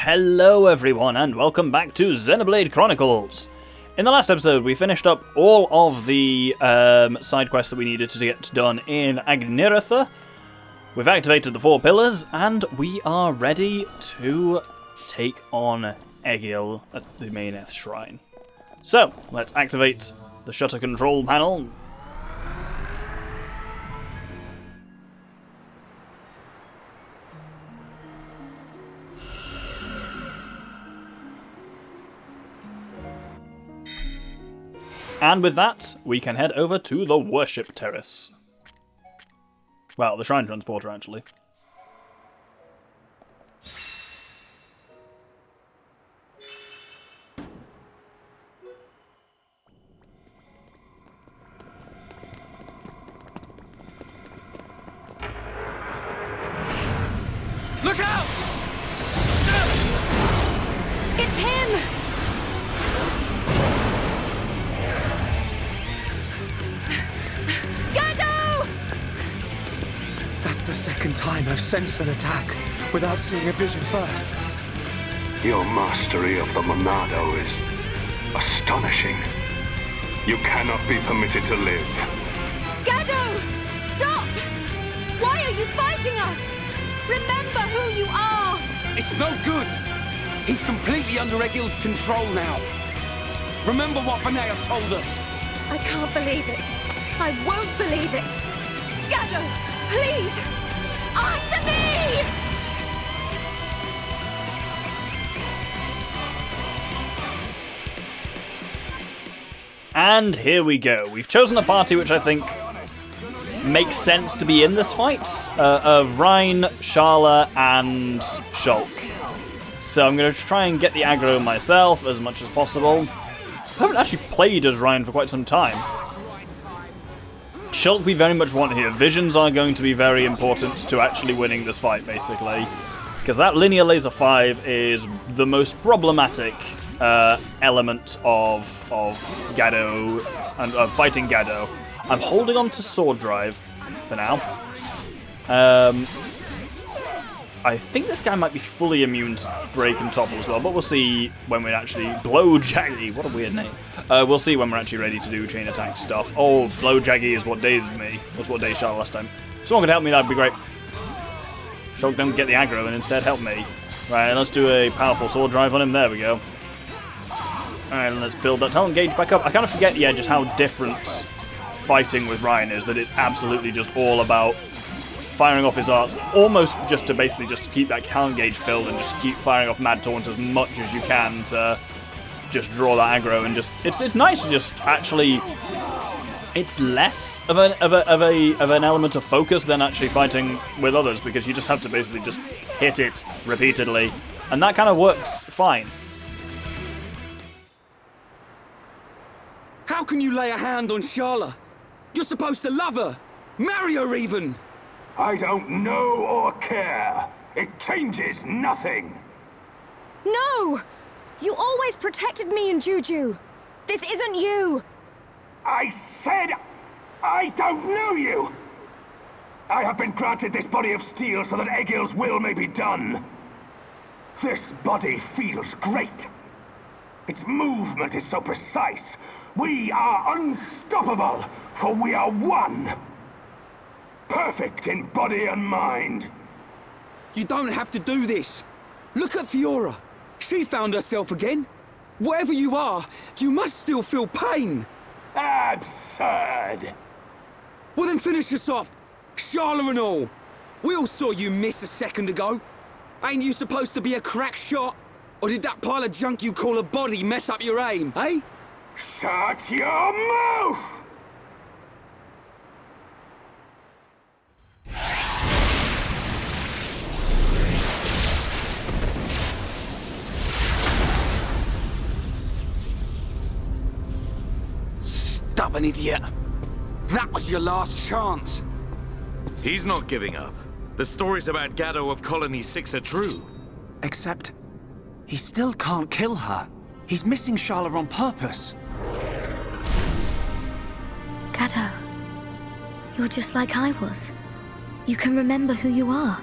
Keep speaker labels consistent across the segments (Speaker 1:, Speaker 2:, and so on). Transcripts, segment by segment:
Speaker 1: Hello everyone and welcome back to Xenoblade Chronicles! In the last episode we finished up all of the side quests that we needed to get done in Meyneth. We've activated the 4 pillars and we are ready to take on Egil at the Meyneth shrine. So, let's activate the shutter control panel. And with that, we can head over to the Worship Terrace. Well, the Shrine Transporter, actually.
Speaker 2: Look out!
Speaker 3: It's him!
Speaker 2: That's the second time I've sensed an attack without seeing a vision first.
Speaker 4: Your mastery of the Monado is astonishing. You cannot be permitted to live.
Speaker 3: Gadolt! Stop! Why are you fighting us? Remember who you are!
Speaker 2: It's no good! He's completely under Egil's control now. Remember what Vinaya told us.
Speaker 3: I can't believe it. I won't believe it. Gadolt, please! Answer me!
Speaker 1: And here we go. We've chosen a party which I think makes sense to be in this fight, of Rein, Sharla, and Shulk. So I'm going to try and get the aggro myself as much as possible. I haven't actually played as Rein for quite some time. Shulk we very much want here. Visions are going to be very important to actually winning this fight, basically. Because that linear laser 5 is the most problematic element of Gadolt, and of fighting Gadolt. I'm holding on to Sword Drive for now. I think this guy might be fully immune to Break and Topple as well, but we'll see when we're actually... Blow Jaggy, what a weird name. We'll see when we're actually ready to do chain attack stuff. Oh, Blow Jaggy is what dazed me. That's what dazed Charlotte last time. If someone could help me, that'd be great. Shulk don't get the aggro and instead help me. Right, let's do a powerful Sword Drive on him. There we go. Alright, let's build that talent gauge back up. I kind of forget, yeah, just how different fighting with Rein is, that it's absolutely just all about firing off his arts, almost just to basically just keep that talent gauge filled and just keep firing off Mad Taunt as much as you can to just draw that aggro and just it's nice to just actually it's less of an element of focus than actually fighting with others, because you just have to basically just hit it repeatedly and that kind of works fine.
Speaker 2: How can you lay a hand on Sharla? You're supposed to love her! Marry her even!
Speaker 4: I don't know or care. It changes nothing.
Speaker 3: No! You always protected me and Juju. This isn't you!
Speaker 4: I said I don't know you. I have been granted this body of steel so that Egil's will may be done. This body feels great. Its movement is so precise. We are unstoppable, for we are one. Perfect in body and mind.
Speaker 2: You don't have to do this. Look at Fiora. She found herself again. Whatever you are, you must still feel pain.
Speaker 4: Absurd.
Speaker 2: Well then finish us off. Sharla and all. We all saw you miss a second ago. Ain't you supposed to be a crack shot? Or did that pile of junk you call a body mess up your aim, eh?
Speaker 4: Shut your mouth!
Speaker 2: Stubborn idiot. That was your last chance.
Speaker 5: He's not giving up. The stories about Gadolt of Colony 6 are true.
Speaker 6: Except, he still can't kill her. He's missing Sharla on purpose.
Speaker 7: Gadolt, you're just like I was. You can remember who you are.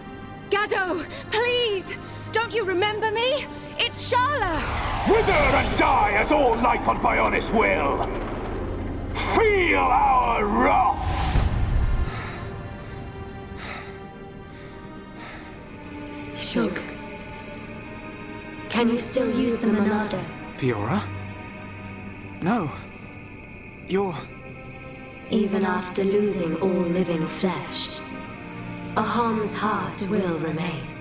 Speaker 3: Gadolt, please! Don't Don't you remember me? It's Sharla!
Speaker 4: Wither and die as all life on Bionis will! Feel our wrath!
Speaker 8: Shulk. Can you still use the Monado?
Speaker 6: Fiora? No. You're...
Speaker 8: Even after losing all living flesh, Ahom's heart will remain.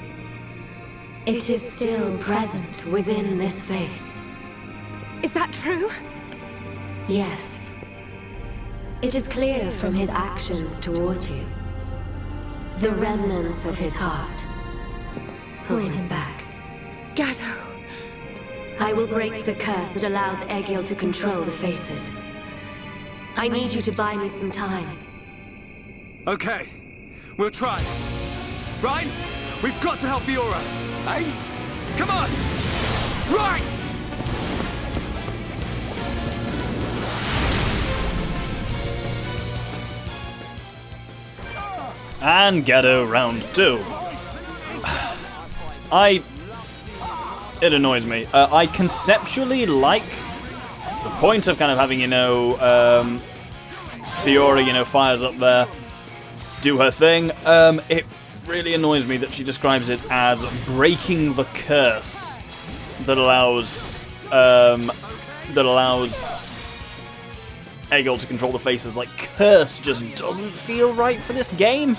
Speaker 8: It is still present within this face.
Speaker 3: Is that true?
Speaker 8: Yes. It is clear from his actions towards you. The remnants of his heart pull him back.
Speaker 3: Gadolt.
Speaker 8: I will break the curse that allows Egil to control the faces. I need you to buy me some time.
Speaker 6: Okay. We'll try. Ryan, we've got to help Fiora. Eh? Come on! Right!
Speaker 1: And Gadolt round 2. It annoys me. I conceptually like the point of kind of having, Fiora, fires up there, do her thing. It really annoys me that she describes it as breaking the curse that allows Egil to control the faces. Like, curse just doesn't feel right for this game.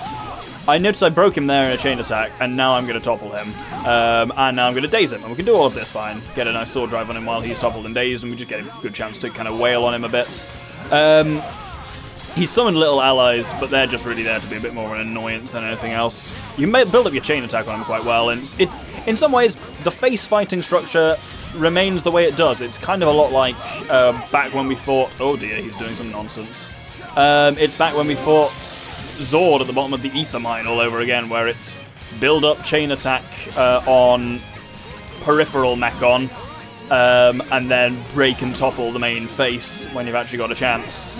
Speaker 1: I noticed I broke him there in a chain attack, and now I'm going to topple him. And now I'm going to daze him, and we can do all of this fine. Get a nice sword drive on him while he's toppled and dazed, and we just get a good chance to kind of wail on him a bit. He's summoned little allies, but they're just really there to be a bit more of an annoyance than anything else. You may build up your chain attack on him quite well, and it's in some ways, the face fighting structure remains the way it does. It's kind of a lot like back when we fought... Oh dear, he's doing some nonsense. It's back when we fought Zord at the bottom of the Ether Mine all over again, where it's build up chain attack on peripheral Mechon, and then break and topple the main face when you've actually got a chance.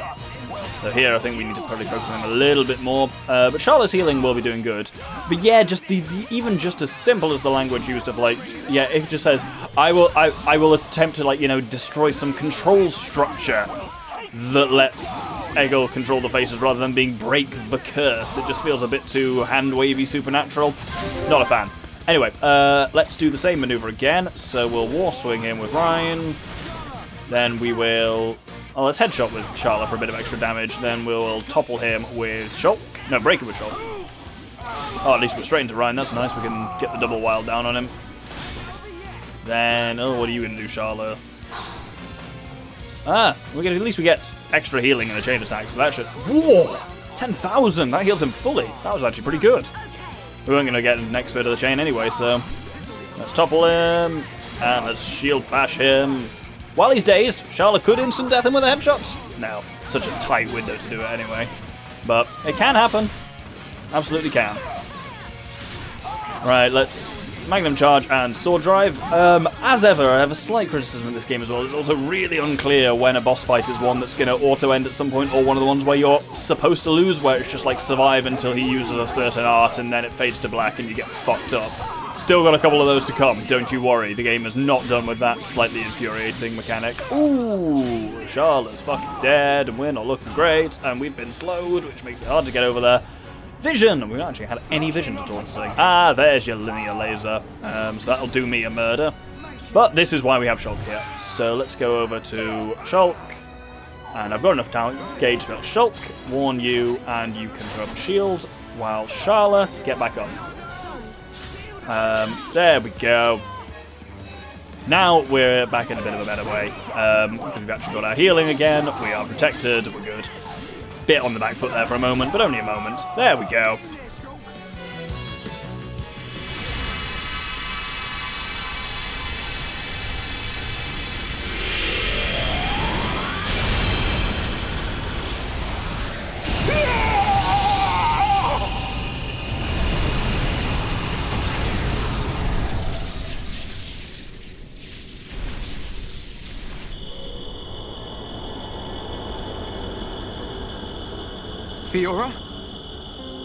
Speaker 1: So here I think we need to probably focus on him a little bit more, but Sharla's healing will be doing good. But yeah, just the even just as simple as the language used of like, yeah, it just says, I will attempt to like, destroy some control structure that lets Egil control the faces rather than being break the curse. It just feels a bit too hand-wavy supernatural. Not a fan. Anyway, let's do the same maneuver again. So we'll War Swing him with Ryan. Then we will... Oh, let's Headshot with Sharla for a bit of extra damage. Then we'll topple him with Shulk. No, break him with Shulk. Oh, at least we're straight into Ryan. That's nice. We can get the double wild down on him. Then... Oh, what are you going to do, Sharla? At least we get extra healing in the chain attack, so that should... Whoa! 10,000! That heals him fully. That was actually pretty good. We weren't going to get the next bit of the chain anyway, so... Let's topple him, and let's shield bash him. While he's dazed, Sharla could instant death him with a headshot. No, such a tight window to do it anyway. But it can happen. Absolutely can. Right, let's Magnum Charge and Sword Drive. As ever, I have a slight criticism of this game as well. It's also really unclear when a boss fight is one that's going to auto-end at some point, or one of the ones where you're supposed to lose, where it's just like survive until he uses a certain art and then it fades to black and you get fucked up. Still got a couple of those to come, don't you worry. The game is not done with that slightly infuriating mechanic. Ooh, Sharla's fucking dead, and we're not looking great, and we've been slowed, which makes it hard to get over there. Vision! We've not actually had any vision at all this thing. Ah, there's your linear laser. So that'll do me a murder. But this is why we have Shulk here. So let's go over to Shulk. And I've got enough talent gauge to Shulk, warn you, and you can throw up a shield, while Sharla, get back up. There we go. Now we're back in a bit of a better way. Because we've actually got our healing again, we are protected, we're good. Bit on the back foot there for a moment, but only a moment. There we go.
Speaker 6: Fiora?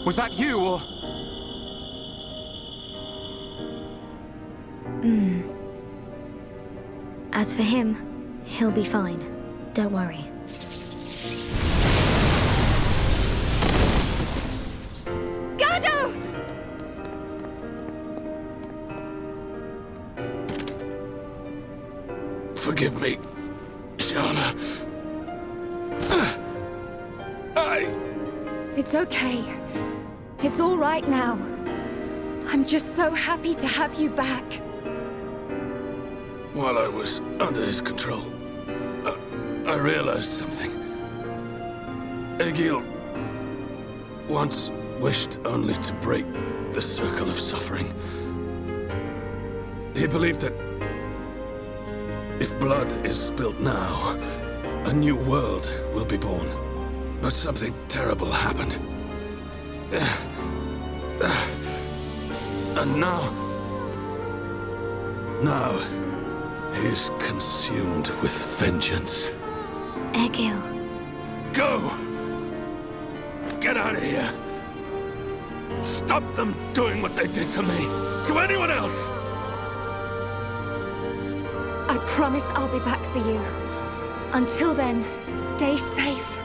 Speaker 6: Was that you, or...?
Speaker 7: As for him, he'll be fine. Don't worry.
Speaker 3: Gado!
Speaker 4: Forgive me, Sharla.
Speaker 3: It's okay. It's all right now. I'm just so happy to have you back.
Speaker 4: While I was under his control, I realized something. Egil once wished only to break the circle of suffering. He believed that if blood is spilt now, a new world will be born. But something terrible happened. And now he's consumed with vengeance.
Speaker 7: Egil.
Speaker 4: Go! Get out of here! Stop them doing what they did to me! To anyone else!
Speaker 3: I promise I'll be back for you. Until then, stay safe.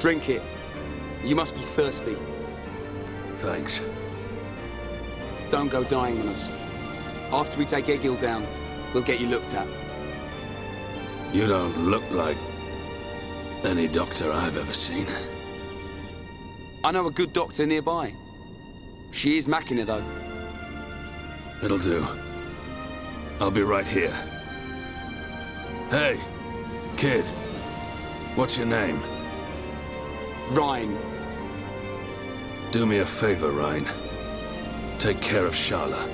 Speaker 6: Drink it. You must be thirsty.
Speaker 4: Thanks.
Speaker 6: Don't go dying on us. After we take Egil down, we'll get you looked at.
Speaker 4: You don't look like any doctor I've ever seen.
Speaker 6: I know a good doctor nearby. She is Machina, though.
Speaker 4: It'll do. I'll be right here. Hey, kid. What's your name?
Speaker 6: Ryan.
Speaker 4: Do me a favor, Ryan. Take care of Sharla.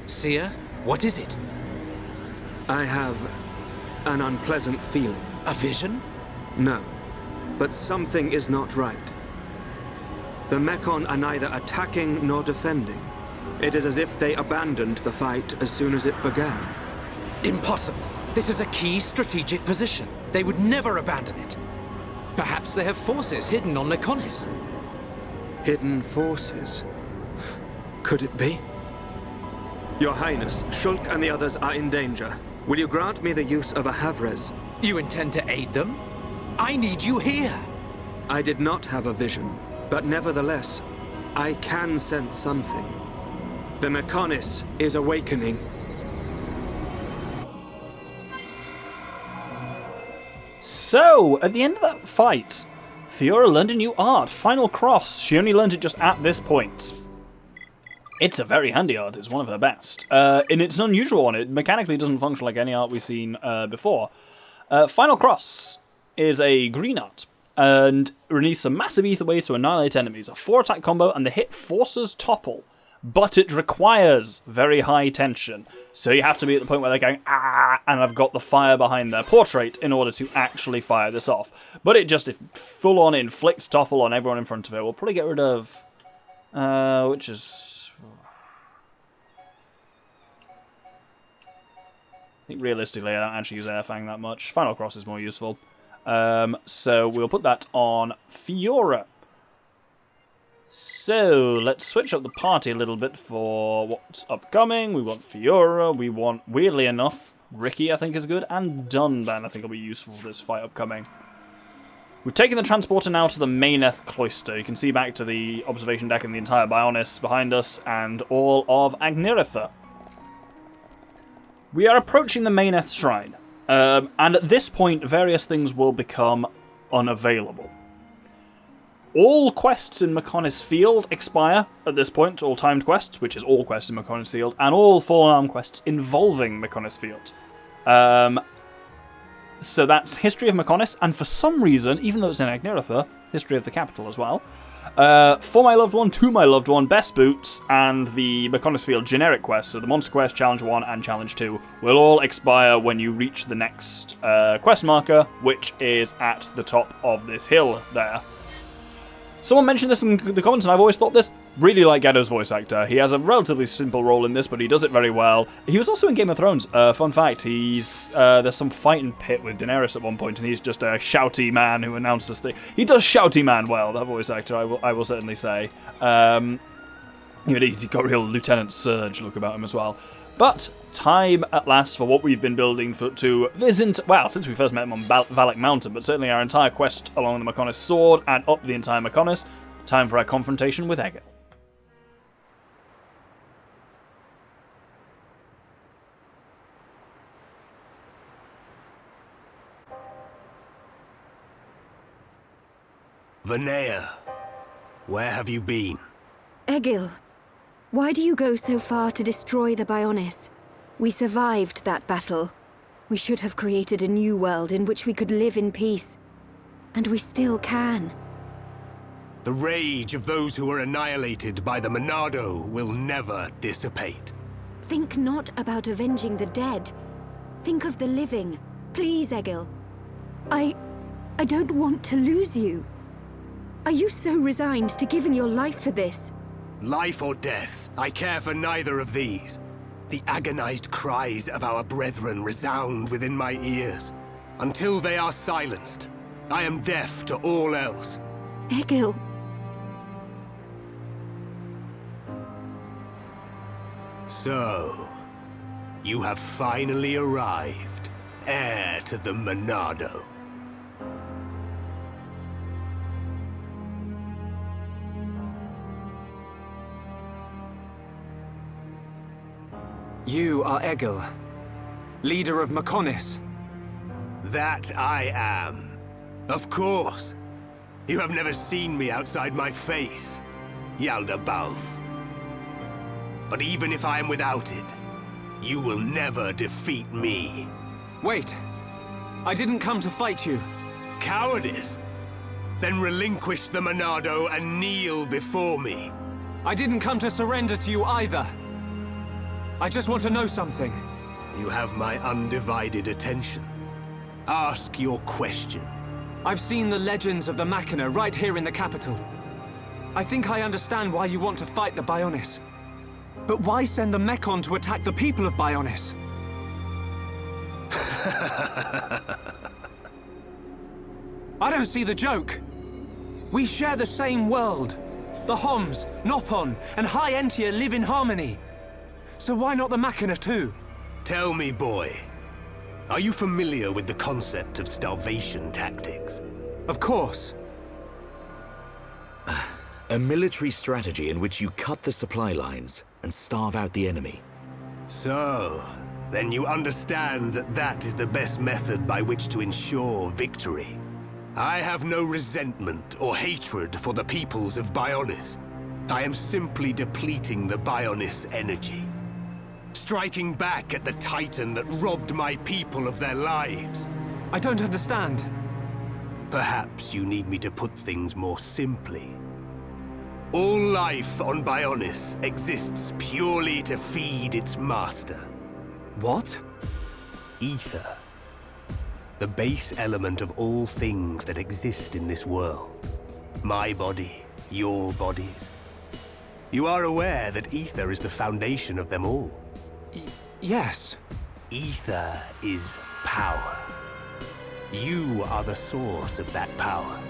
Speaker 9: Seer, what is it?
Speaker 10: I have an unpleasant feeling.
Speaker 9: A vision?
Speaker 10: No, but something is not right. The Mechon are neither attacking nor defending. It is as if they abandoned the fight as soon as it began.
Speaker 9: Impossible. This is a key strategic position. They would never abandon it. Perhaps they have forces hidden on Mekonis.
Speaker 10: Hidden forces? Could it be? Your Highness, Shulk and the others are in danger. Will you grant me the use of a Havres?
Speaker 9: You intend to aid them? I need you here!
Speaker 10: I did not have a vision, but nevertheless, I can sense something. The Mekonis is awakening.
Speaker 1: So, at the end of that fight, Fiora learned a new art, Final Cross. She only learned it just at this point. It's a very handy art, it's one of her best. And it's an unusual one, it mechanically doesn't function like any art we've seen before. Final Cross is a green art, and release a massive ether wave to annihilate enemies. A 4-attack combo, and the hit forces topple. But it requires very high tension. So you have to be at the point where they're going, ah, and I've got the fire behind their portrait in order to actually fire this off. But it just full-on inflicts topple on everyone in front of it. We'll probably get rid of... which is... I think realistically I don't actually use Airfang that much. Final Cross is more useful. So we'll put that on Fiora. So let's switch up the party a little bit for what's upcoming. We want Fiora, we want, weirdly enough, Ricky I think is good, and Dunban I think will be useful for this fight upcoming. We've taken the transporter now to the Meyneth cloister. You can see back to the observation deck and the entire Bionis behind us, and all of Agniritha. We are approaching the Meyneth Shrine, and at this point, various things will become unavailable. All quests in Mekonis Field expire at this point, all timed quests, which is all quests in Mekonis Field, and all Fallen Arm quests involving Mekonis Field. So that's History of Mechonis, and for some reason, even though it's in Agniratha, History of the Capital as well. For My Loved One, To My Loved One, Best Boots, and the Mechonis Field generic quests, so the Monster Quest, Challenge 1 and Challenge 2, will all expire when you reach the next quest marker, which is at the top of this hill there. Someone mentioned this in the comments, and I've always thought this. Really like Gadot's voice actor. He has a relatively simple role in this, but he does it very well. He was also in Game of Thrones. Fun fact, there's some fighting pit with Daenerys at one point, and he's just a shouty man who announces things. He does shouty man well, that voice actor, I will certainly say. He's got a real Lieutenant Surge look about him as well. But time at last for what we've been building to visit, well, since we first met him on Valak Mountain, but certainly our entire quest along the Mechonis Sword and up the entire Mechonis. Time for our confrontation with Egil.
Speaker 11: Vanea, where have you been?
Speaker 3: Egil, why do you go so far to destroy the Bionis? We survived that battle. We should have created a new world in which we could live in peace. And we still can.
Speaker 11: The rage of those who were annihilated by the Monado will never dissipate.
Speaker 3: Think not about avenging the dead. Think of the living. Please, Egil. I don't want to lose you. Are you so resigned to giving your life for this?
Speaker 11: Life or death, I care for neither of these. The agonized cries of our brethren resound within my ears. Until they are silenced, I am deaf to all else.
Speaker 3: Egil.
Speaker 11: So, you have finally arrived, heir to the Monado.
Speaker 6: You are Egil, leader of Mechonis.
Speaker 11: That I am. Of course. You have never seen me outside my face, Yalda Balf. But even if I am without it, you will never defeat me.
Speaker 6: Wait. I didn't come to fight you.
Speaker 11: Cowardice? Then relinquish the Monado and kneel before me.
Speaker 6: I didn't come to surrender to you either. I just want to know something.
Speaker 11: You have my undivided attention. Ask your question.
Speaker 6: I've seen the legends of the Machina right here in the capital. I think I understand why you want to fight the Bionis. But why send the Mechon to attack the people of Bionis? I don't see the joke. We share the same world. The Homs, Nopon, and High Entia live in harmony. So why not the Machina too?
Speaker 11: Tell me, boy. Are you familiar with the concept of starvation tactics?
Speaker 6: Of course.
Speaker 12: A military strategy in which you cut the supply lines and starve out the enemy.
Speaker 11: So, then you understand that that is the best method by which to ensure victory. I have no resentment or hatred for the peoples of Bionis. I am simply depleting the Bionis energy. Striking back at the Titan that robbed my people of their lives.
Speaker 6: I don't understand.
Speaker 11: Perhaps you need me to put things more simply. All life on Bionis exists purely to feed its master.
Speaker 6: What?
Speaker 11: Ether. The base element of all things that exist in this world. My body, your bodies. You are aware that ether is the foundation of them all.
Speaker 6: Yes.
Speaker 11: Ether is power. You are the source of that power.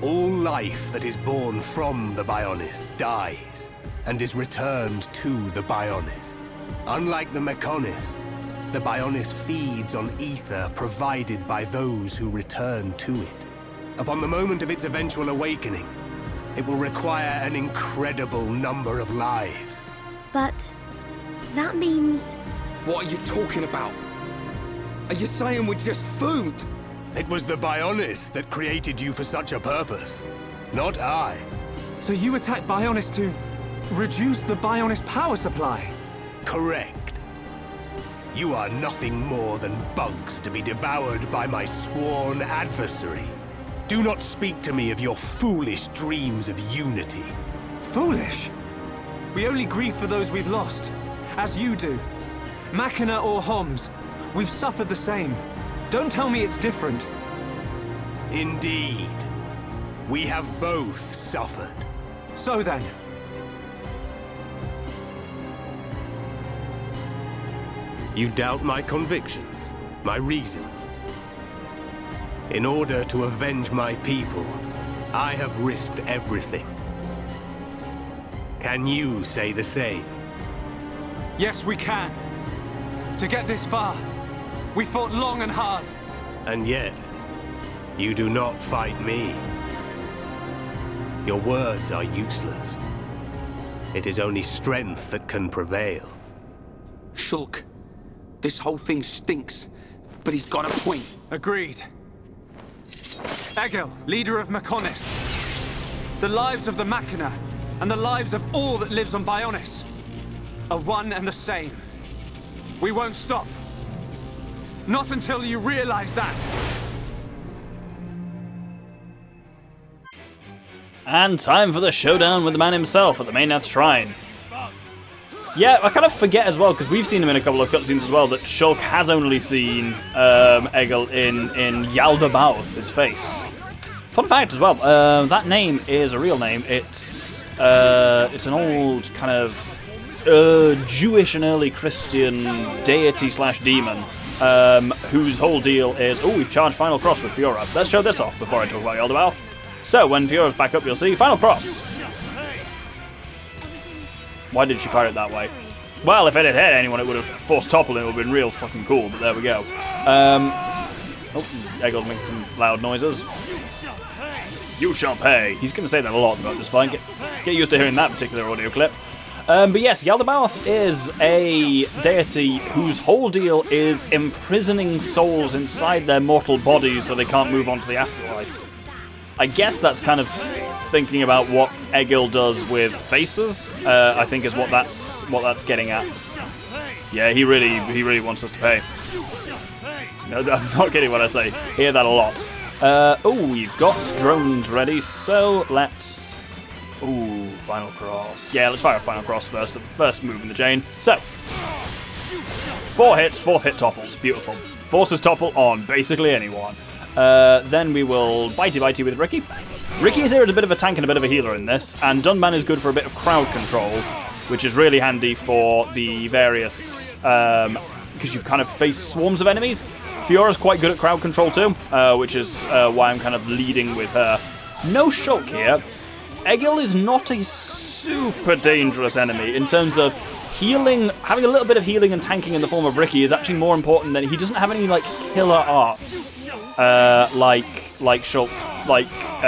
Speaker 11: All life that is born from the Bionis dies, and is returned to the Bionis. Unlike the Mechonis, the Bionis feeds on ether provided by those who return to it. Upon the moment of its eventual awakening, it will require an incredible number of lives.
Speaker 7: But that means...
Speaker 2: What are you talking about? Are you saying we're just food?
Speaker 11: It was the Bionis that created you for such a purpose, not I.
Speaker 6: So you attack Bionis to reduce the Bionis power supply?
Speaker 11: Correct. You are nothing more than bugs to be devoured by my sworn adversary. Do not speak to me of your foolish dreams of unity.
Speaker 6: Foolish? We only grieve for those we've lost, as you do. Machina or Homs, we've suffered the same. Don't tell me it's different.
Speaker 11: Indeed. We have both suffered.
Speaker 6: So then.
Speaker 11: You doubt my convictions, my reasons. In order to avenge my people, I have risked everything. Can you say the same?
Speaker 6: Yes, we can. To get this far, we fought long and hard.
Speaker 11: And yet, you do not fight me. Your words are useless. It is only strength that can prevail.
Speaker 2: Shulk, this whole thing stinks, but he's got a point.
Speaker 6: Agreed. Egil, leader of Mekonis. The lives of the Machina and the lives of all that lives on Bionis are one and the same. We won't stop. Not until you realize that.
Speaker 1: And time for the showdown with the man himself at the Meyneth Shrine. Yeah, I kind of forget as well, because we've seen him in a couple of cutscenes as well, that Shulk has only seen Egil in Yaldabaoth, his face. Fun fact as well, that name is a real name. It's an old kind of Jewish and early Christian deity/demon, whose whole deal is, oh, we've charged Final Cross with Fiora. Let's show this off before I talk about Yaldabaoth. So, when Fiora's back up, you'll see Final Cross. Why did she fire it that way? Well, if it had hit anyone, it would have forced topple and it would have been real fucking cool, but there we go. Oh, Egil's making some loud noises. You shall pay. He's going to say that a lot about this fight. Get used to hearing that particular audio clip. But yes, Yaldabaoth is a deity whose whole deal is imprisoning souls inside their mortal bodies so they can't move on to the afterlife. I guess that's kind of thinking about what Egil does with faces. I think is what that's getting at. Yeah, he really wants us to pay. No, I'm not kidding when I say hear that a lot. Oh, we've got drones ready, so let's. Ooh, Final Cross. Yeah, let's fire a Final Cross first. The first move in the chain. So 4 hits, 4th hit topples. Beautiful. Forces topple on basically anyone. Then we will bitey with Ricky. Ricky is here as a bit of a tank and a bit of a healer in this, and Dunban is good for a bit of crowd control, which is really handy for the various, because you kind of face swarms of enemies. Fiora's quite good at crowd control too, which is why I'm kind of leading with her. No Shulk here. Egil is not a super dangerous enemy in terms of healing. Having a little bit of healing and tanking in the form of Ricky is actually more important than he doesn't have any like killer arts like Shulk,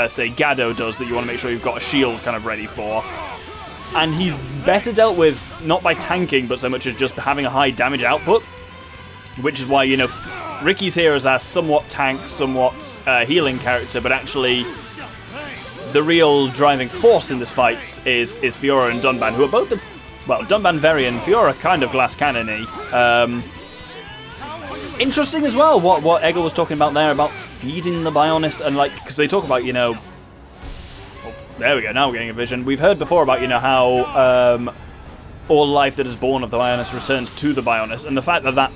Speaker 1: say Gadolt does, that you want to make sure you've got a shield kind of ready for. And he's better dealt with not by tanking, but so much as just having a high damage output, which is why, you know, Ricky's here as our somewhat tank, somewhat healing character, but actually the real driving force in this fight is Fiora and Dunban, who are both Dunban very and Fiora kind of glass cannon-y. Interesting as well what Egil was talking about there about feeding the Bionis, and like, because they talk about, you know, oh, there we go, now we're getting a vision. We've heard before about, you know, how all life that is born of the Bionis returns to the Bionis, and the fact that that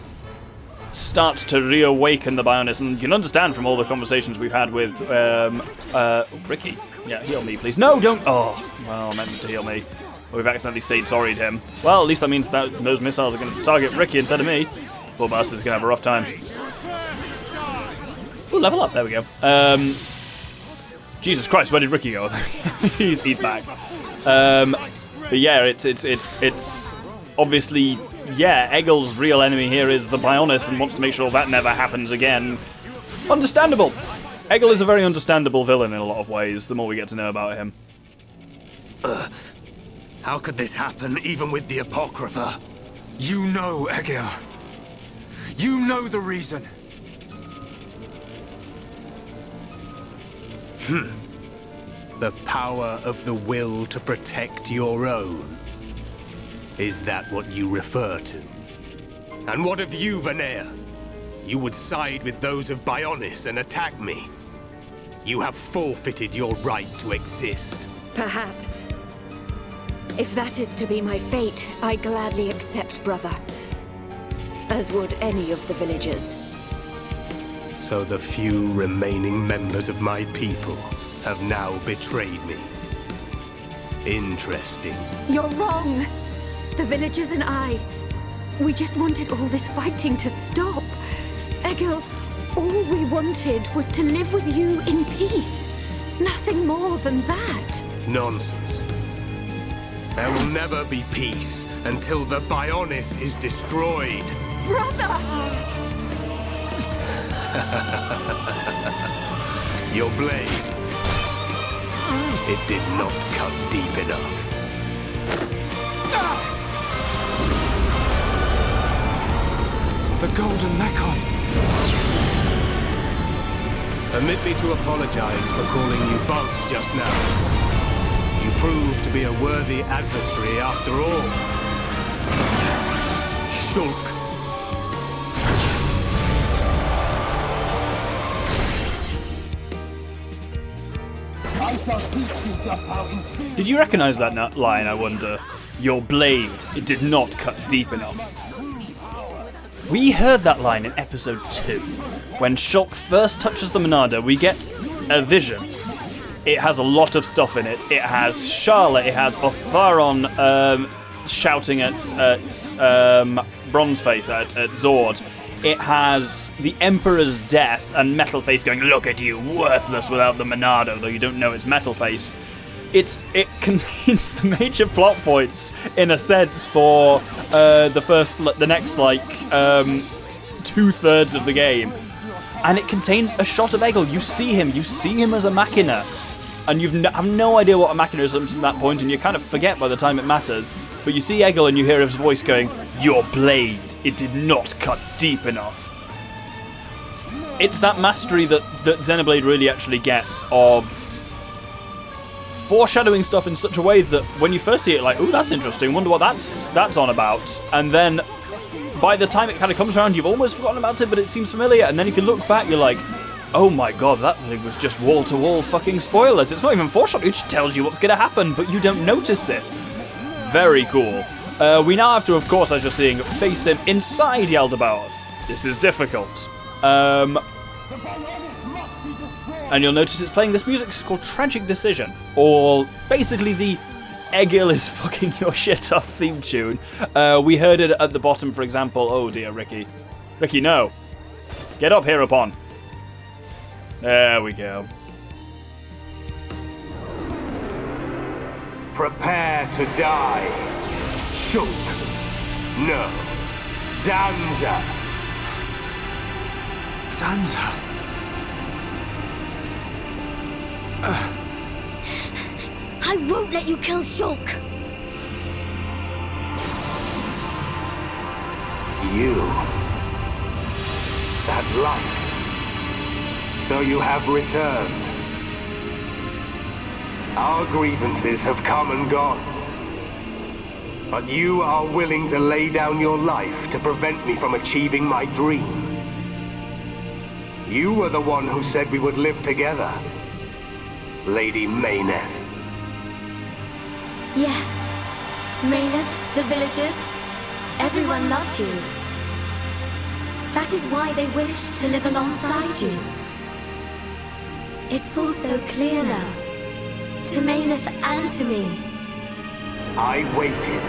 Speaker 1: starts to reawaken the Bionis, and you can understand from all the conversations we've had with Ricky. Yeah, heal me, please. No, don't. Oh, well, I meant to heal me. We've accidentally said sorry to him. Well, at least that means that those missiles are going to target Ricky instead of me. Poor bastard's going to have a rough time. Ooh, level up. There we go. Jesus Christ, where did Ricky go? he's back. But yeah, it's obviously, yeah, Egil's real enemy here is the Bionis and wants to make sure that never happens again. Understandable. Egil is a very understandable villain in a lot of ways, the more we get to know about him.
Speaker 11: How could this happen, even with the Apocrypha?
Speaker 6: You know, Egil. You know the reason.
Speaker 11: The power of the will to protect your own. Is that what you refer to? And what of you, Vanea? You would side with those of Bionis and attack me. You have forfeited your right to exist.
Speaker 3: Perhaps. If that is to be my fate, I gladly accept, brother. As would any of the villagers.
Speaker 11: So the few remaining members of my people have now betrayed me. Interesting.
Speaker 3: You're wrong! The villagers and I, we just wanted all this fighting to stop. Egil, all we wanted was to live with you in peace. Nothing more than that.
Speaker 11: Nonsense. There will never be peace until the Bionis is destroyed.
Speaker 3: Brother!
Speaker 11: Your blade. It did not cut deep enough.
Speaker 6: The golden Mekon.
Speaker 11: Permit me to apologize for calling you bugs just now. You proved to be a worthy adversary after all. Shulk.
Speaker 1: Did you recognize that line, I wonder? Your blade, it did not cut deep enough. We heard that line in episode 2. When Shulk first touches the Monada, we get a vision. It has a lot of stuff in it. It has Sharla, it has Otharon shouting at Bronzeface, at Zord. It has the Emperor's death and Metalface going, "Look at you, worthless without the Monada," though you don't know it's Metalface. It contains the major plot points, in a sense, for the next, 2/3 of the game. And it contains a shot of Egil. You see him as a Machina. And you have no idea what a Machina is up to that point, and you kind of forget by the time it matters. But you see Egil and you hear his voice going, "Your blade, it did not cut deep enough." It's that mastery that Xenoblade really actually gets of foreshadowing stuff in such a way that when you first see it, like, "Ooh, that's interesting, wonder what that's on about." And then by the time it kind of comes around, you've almost forgotten about it, but it seems familiar. And then if you look back, you're like, "Oh my god, that thing was just wall-to-wall fucking spoilers. It's not even foreshadowing, it just tells you what's going to happen, but you don't notice it." Very cool. We now have to, of course, as you're seeing, face him inside Yaldabaoth. This is difficult. And you'll notice it's playing this music. It's called Tragic Decision, or basically the Egil is fucking your shit up theme tune. We heard it at the bottom, for example. Oh dear, Ricky. Ricky, no. Get up hereupon. There we go.
Speaker 4: Prepare to die. Shulk. No. Zanza.
Speaker 6: Zanza.
Speaker 7: I won't let you kill Shulk.
Speaker 4: You. That light. So you have returned. Our grievances have come and gone. But you are willing to lay down your life to prevent me from achieving my dream. You were the one who said we would live together, Lady Meyneth.
Speaker 7: Yes. Meyneth, the villagers, everyone loved you. That is why they wished to live alongside you. It's all so clear now. To Meyneth and to me.
Speaker 4: I waited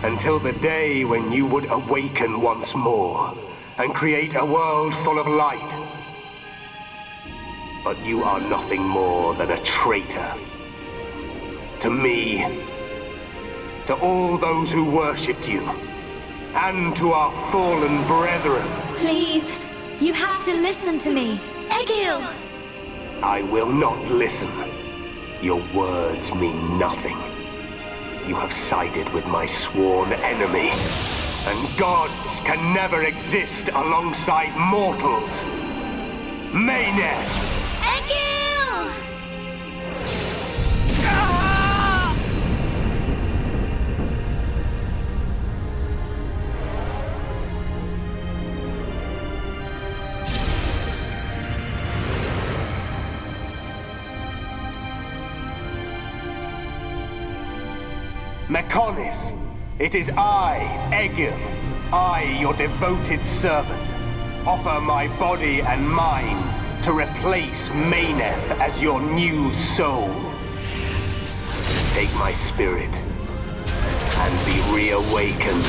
Speaker 4: until the day when you would awaken once more and create a world full of light. But you are nothing more than a traitor. To me, to all those who worshipped you, and to our fallen brethren.
Speaker 7: Please, you have to listen to me. Egil!
Speaker 4: I will not listen. Your words mean nothing. You have sided with my sworn enemy, and gods can never exist alongside mortals. Meyneth!
Speaker 7: Egil!
Speaker 4: Mekonis, it is I, Egil, I, your devoted servant, offer my body and mind to replace Meyneth as your new soul. Take my spirit and be reawakened.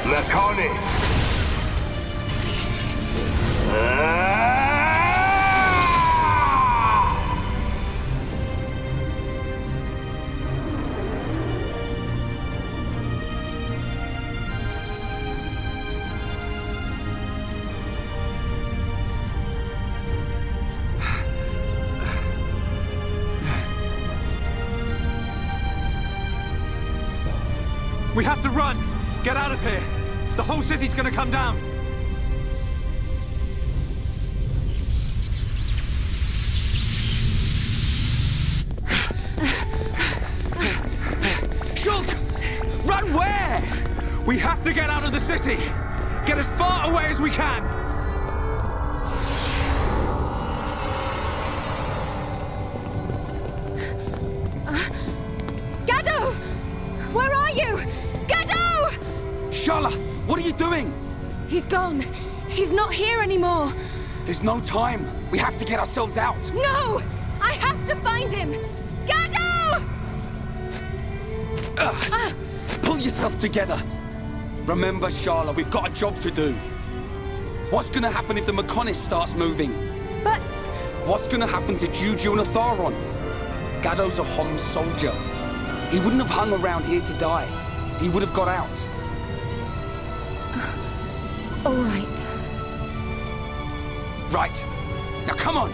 Speaker 4: Mekonis!
Speaker 6: We have to run! Get out of here! The whole city's gonna come down! Shulk! Run where? We have to get out of the city! Get as far away as we can!
Speaker 3: Gadolt! Where are you? Gadolt!
Speaker 2: Sharla, what are you doing?
Speaker 3: He's gone. He's not here anymore.
Speaker 2: There's no time. We have to get ourselves out.
Speaker 3: No! I have to find him! Gadolt!
Speaker 2: Pull yourself together. Remember, Sharla, we've got a job to do. What's gonna happen if the Mekonis starts moving?
Speaker 3: But...
Speaker 2: What's gonna happen to Juju and Atharon? Gadolt's a Homs soldier. He wouldn't have hung around here to die. He would have got out.
Speaker 3: All right.
Speaker 2: Right. Now come on!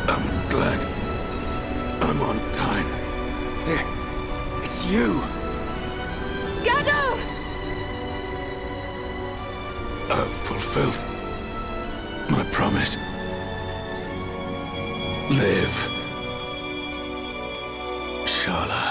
Speaker 2: I'm glad I'm on time. Here, it's you.
Speaker 3: Gadolt!
Speaker 2: I've fulfilled my promise. Live, Sharla.